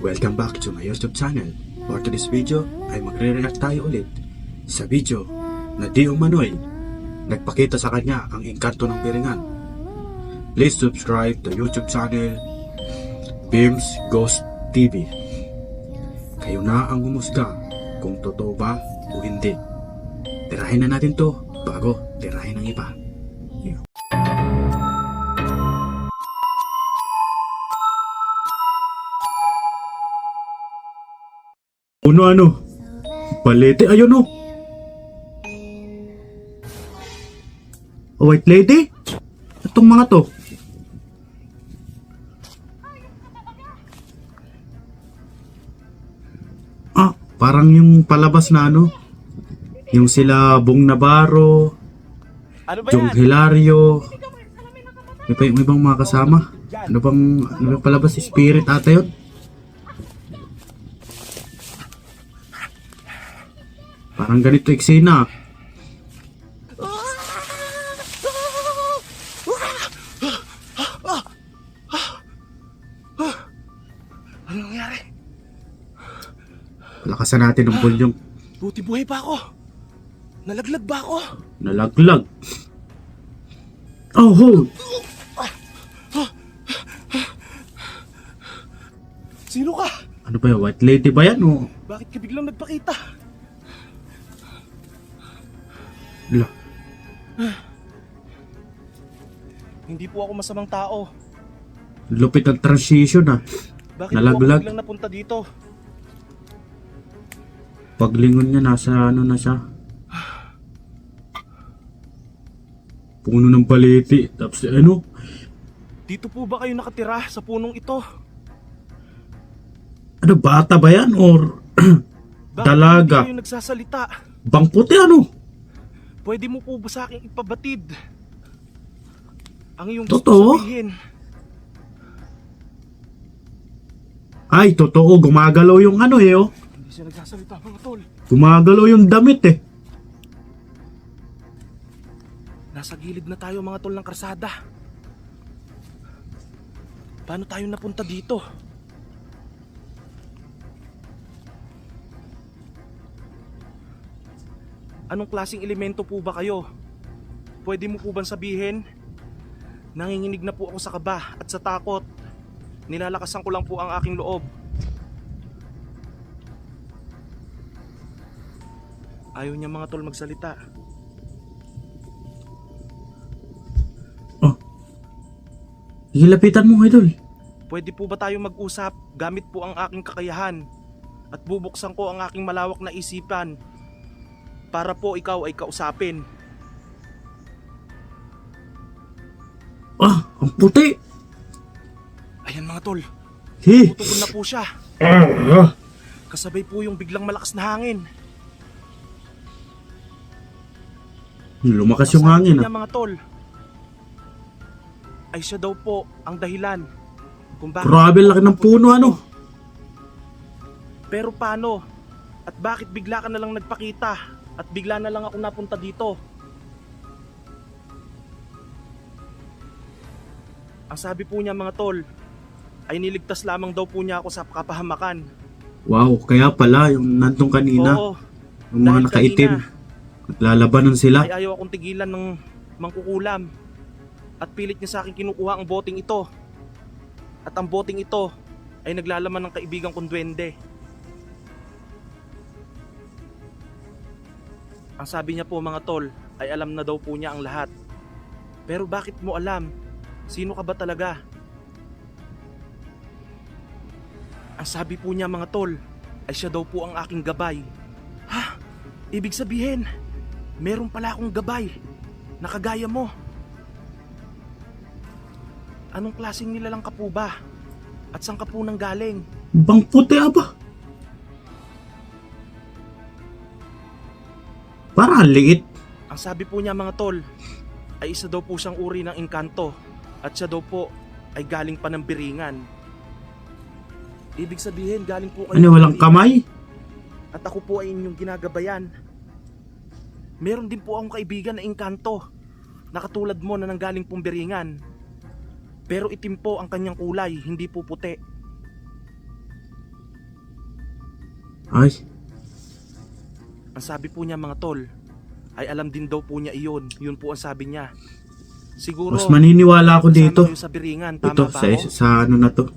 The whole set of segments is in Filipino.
Welcome back to my YouTube channel. For today's video ay magre-react tayo ulit sa video na di umano'y nagpakita sa kanya ang engkanto ng Biringan. Please subscribe to YouTube channel Beams Ghost TV. Kayo na ang humusga kung totoo ba o hindi. Tirahin na natin to bago tirahin ng iba. Ano? Palete, ayun o. White lady? Itong mga to. Parang yung palabas na ano. Yung sila Bong Navarro, Jong Hilario. May ibang mga kasama. Ano bang palabas? Spirit ata yun. Parang ganito eksena. Ano nangyari? Palakasan natin ang volume. Buti buhay pa ako. Nalaglag ba ako? Nalaglag. Oh, hold. Sino ka? Ano ba yun? White lady ba yan? O? Bakit ka biglang nagpakita? Ala. Hindi po ako masamang tao. Lupit ang transition ah. Bakit Nalaglag. po ako biglang napunta dito? Paglingon niya nasa ano na siya. Puno ng paliti. Tapos ano? Dito po ba kayo nakatira sa punong ito? Ano, bata ba yan? Or Bakit dalaga? hindi kayo nagsasalita? Bangputi ano? Pwede mo po ba sa akin ipabatid ang iyong Totoo? gusto sabihin? Ay, totoo. Gumagalaw yung ano eh oh. Hindi siya nagsasalita mga tol. Gumagalaw yung damit eh. Nasa gilid na tayo mga tol ng karsada. Paano tayo napunta dito? Anong klaseng elemento po ba kayo? Pwede mo po bang sabihin? Nanginginig na po ako sa kaba at sa takot. Nilalakasan ko lang po ang aking loob. Ayaw niya mga tol magsalita. Hilapitan mo, idol. Pwede po ba tayo mag-usap gamit po ang aking kakayahan at bubuksan ko ang aking malawak na isipan para po ikaw ay kausapin. Ang puti. Ayan mga tol, He. tutugon na po siya. Kasabay po yung biglang malakas na hangin. Lumakas yung hangin Niya ah. mga tol, ay siya daw po ang dahilan kung bakit Grabe, laki ng puno ano. Pero paano? At bakit bigla ka na lang nagpakita? At bigla na lang ako napunta dito? Ang sabi po niya mga tol, ay niligtas lamang daw po niya ako sa kapahamakan. Wow, kaya pala yung nandun kanina. Oo, Yung mga dahil nakaitim. Naglalabanan sila. ay ayaw akong tigilan ng mangkukulam. At pilit niya sa akin kinukuha ang boting ito. At ang boting ito ay naglalaman ng kaibigan kong duwende. Ang sabi niya po mga tol ay alam na daw po niya ang lahat. Pero bakit mo alam? Sino ka ba talaga? Ang sabi po niya mga tol ay siya daw po ang aking gabay. Ha? Ibig sabihin, meron pala akong gabay na kagaya mo. Anong klaseng nilalang ka po ba? At saan ka po nang galing? Bang puti aba. Parang liit. Ang sabi po niya mga tol ay isa daw po siyang uri ng engkanto at siya daw po ay galing pa ng Biringan. Ibig sabihin galing po kayo Ano, ng walang Biringan. kamay? At ako po ay inyong ginagabayan. Meron din po akong kaibigan na engkanto na katulad mo na nanggaling pong Biringan. Pero itim po ang kanyang kulay, hindi po puti. Ay, Ang sabi po niya mga tol, ay alam din daw po niya iyon. Yun po ang sabi niya. Siguro, mas maniniwala ako kasama dito. kayo sa biringan, tama Ito, ba sa, ako? sa ano na to.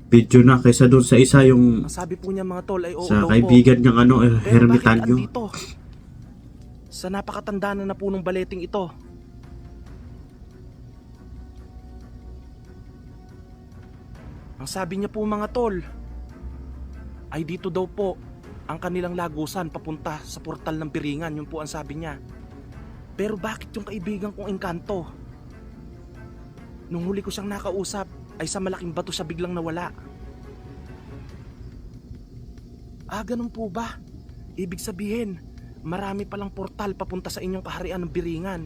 Video na, kaysa doon sa isa yung Ang sabi po niya mga tol ay oo sa daw kaibigan niyang ano, po. Pero bakit hermitanyo. andito? Sa napakatanda na po ng baleting ito. Ang sabi niya po mga tol, ay dito daw po ang kanilang lagusan papunta sa portal ng biringan. Yun po ang sabi niya. Pero bakit yung kaibigan kong engkanto? Nung huli ko siyang nakausap, ay sa malaking bato siya biglang nawala. Ganun po ba? Ibig sabihin, marami palang portal papunta sa inyong kaharian ng biringan.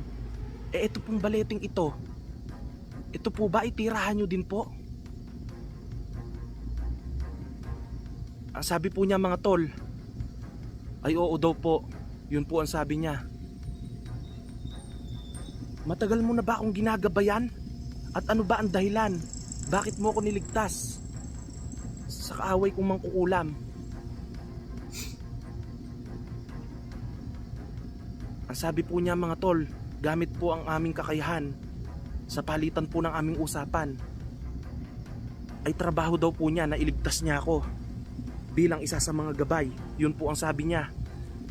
Ito pong baleting ito. Ito po ba itirahan nyo din po? Ang sabi po niya mga tol, ay oo daw po. Yun po ang sabi niya. Matagal mo na ba akong ginagabayan? At ano ba ang dahilan? Bakit mo ako niligtas? Sa kaaway kong mangkukulam. Ang sabi po niya mga tol, gamit po ang aming kakayahan sa palitan po ng aming usapan. Ay trabaho daw po niya na iligtas niya ako bilang isa sa mga gabay. Yun po ang sabi niya.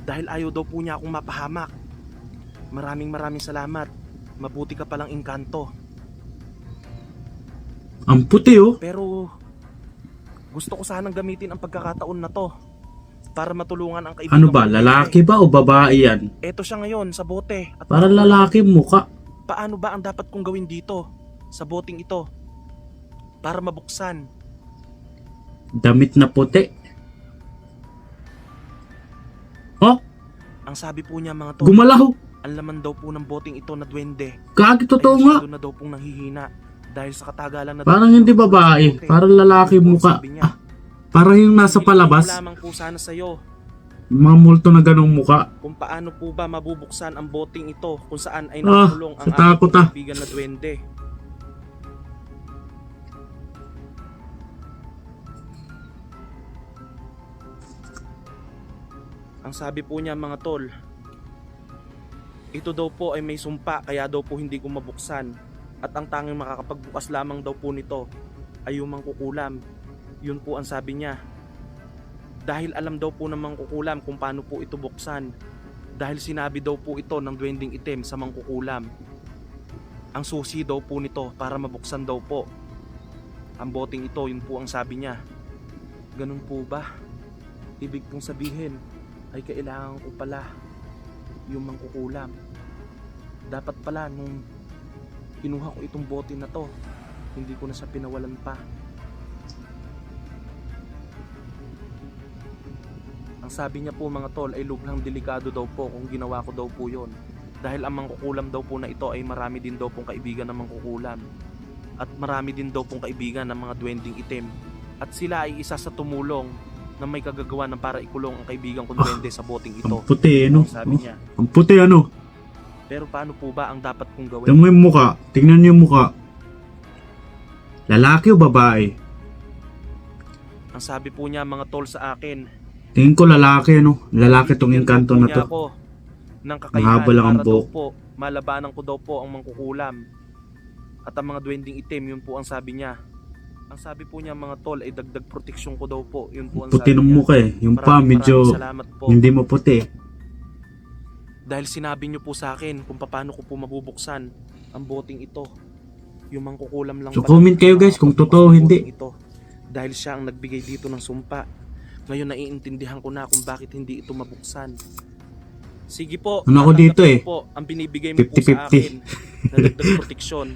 Dahil ayaw daw po niya akong mapahamak. Maraming salamat. Mabuti ka palang engkanto. Ang puti oh. Pero gusto ko sanang gamitin ang pagkakataon na to para matulungan ang kaibigan Ano ba, ko. lalaki ba o babae yan? Eto siya ngayon sa bote. At Parang lalaki mukha. paano ba ang dapat kong gawin dito sa boteng ito para mabuksan? Damit na puti. Oh, Ang sabi po niya mga tol, gumalaw. ang laman daw po ng boteng ito na duwende Kagi ay totoo nga. masyado na daw pong nanghihina dahil sa katagalan na Parang hindi babae, parang lalaki Yun po ang mukha. sabi niya. Parang yung nasa Iniisip palabas, ko lamang po sana sa'yo mga multo na ganong mukha. kung paano po ba mabubuksan ang boteng ito kung saan ay Ah, nakakulong ang sa takot, aking ah. kaibigan na duwende. Ang sabi po niya mga tol, ito daw po ay may sumpa kaya daw po hindi ko mabuksan. At ang tanging makakapagbukas lamang daw po nito ay yung mangkukulam. Yun po ang sabi niya. Dahil alam daw po ng mangkukulam kung paano po ito buksan. Dahil sinabi daw po ito ng duwending itim sa mangkukulam. Ang susi daw po nito para mabuksan daw po ang boteng ito. Yun po ang sabi niya. Ganun po ba? Ibig pong sabihin ay kailangan ko pala yung mangkukulam. Dapat pala nung kinuha ko itong bote na to, hindi ko na siya pinawalan pa. Ang sabi niya po mga tol ay lubhang delikado daw po kung ginawa ko daw po yon. Dahil ang mangkukulam daw po na ito ay marami din daw pong kaibigan ng mangkukulam. At marami din daw pong kaibigan ng mga duwending itim. At sila ay isa sa tumulong na may kagagawa ng para ikulong ang kaibigan kong duwende sa boting ito. Ang puti, ano? Ang sabi niya. Ang puti, ano? Pero paano po ba ang dapat kong gawin? Tingnan mo yung mukha. Tingnan niyo yung mukha. Lalaki o babae? Ang sabi po niya mga tol sa akin, Tingin ko lalaki, ano? Lalaki tong bibigyan engkanto daw po na niya to. ako ng Mahaba kakayahan lang ang para daw buhok. po malabanan ko daw po ang mangkukulam. At ang mga duwending itim, yun po ang sabi niya. Ang sabi po niya mga tol ay dagdag proteksyon ko daw po. Yun po ang Puti sabi ng niya. mukha eh. Yung pa Maraming medyo salamat po. hindi mo puti. Dahil sinabi niyo po sa akin kung paano ko po mabubuksan ang boting ito. Yung mangkukulam lang So, pala comment kayo, guys, kung makakapagbukas totoo o ng hindi. boting ito. Dahil siya ang nagbigay dito ng sumpa. Ngayon naiintindihan ko na kung bakit hindi ito mabuksan. Sige po. Ano ako dito tatanggapin eh? ko po ang binibigay mo po sa 50-50. akin na dagdag proteksyon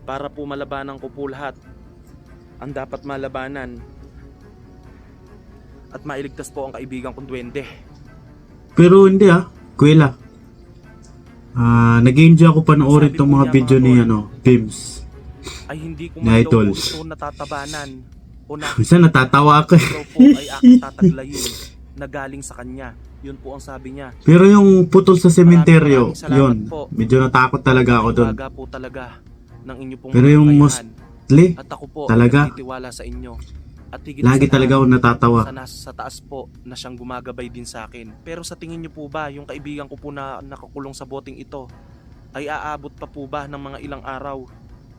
para po malabanan ko po lahat ang dapat malabanan at mailigtas po ang kaibigan kong duwende. Pero hindi Kuwela. Nag-enjoy ako panoorin Sabi tong po mga niya, video mga ni tol, ano, Pims. Ay hindi ko Ni man daw po Idols. ito natatabanan o na Minsan natatawa ako eh. daw po ay aking tataglayin na galing sa kanya. Yun po ang sabi niya. Pero yung putol sa sementeryo, Maraming salamat yun. po. Medyo natakot talaga ako doon. Iwaga po talaga ng inyo pong Pero mga yung kakayahan. mostly, At ako po talaga? ay nagtitiwala sa inyo. At higit Lagi sa talaga lahat, ako natatawa. sa nasa sa taas po na siyang gumagabay din sa akin. Pero sa tingin niyo po ba yung kaibigan ko po na nakakulong sa boting ito ay aabot pa po ba ng mga ilang araw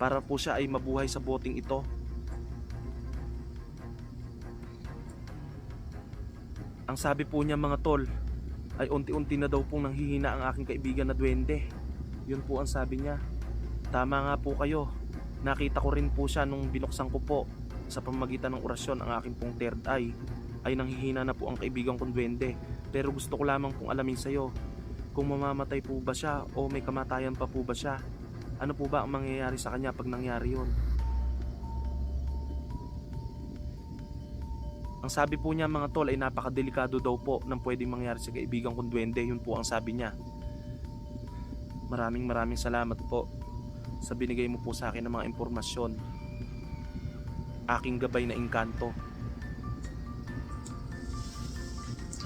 para po siya ay mabuhay sa boting ito? Ang sabi po niya mga tol ay unti-unti na daw pong nanghihina ang aking kaibigan na duwende. Yun po ang sabi niya. Tama nga po kayo. Nakita ko rin po siya nung binuksan ko po sa pamamagitan ng orasyon ang aking pong third eye ay nanghihina na po ang kaibigan kong duwende. Pero gusto ko lamang pong alamin sa'yo kung mamamatay po ba siya o may kamatayan pa po ba siya. Ano po ba ang mangyayari sa kanya pag nangyari yun? Ang sabi po niya mga tol ay napakadelikado daw po ng pwedeng mangyari sa kaibigan kong duwende. Yun po ang sabi niya. Maraming salamat po sa binigay mo po sa akin ng mga impormasyon. Aking gabay na engkanto.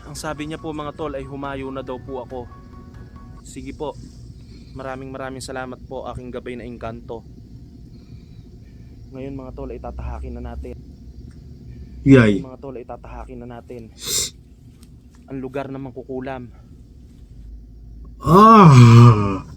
Ang sabi niya po mga tol ay humayo na daw po ako. Sige po. Maraming salamat po aking gabay na engkanto. Ngayon mga tol ay tatahakin na natin. Yay. Mga tol ay tatahakin na natin ang lugar na mangkukulam. Ah!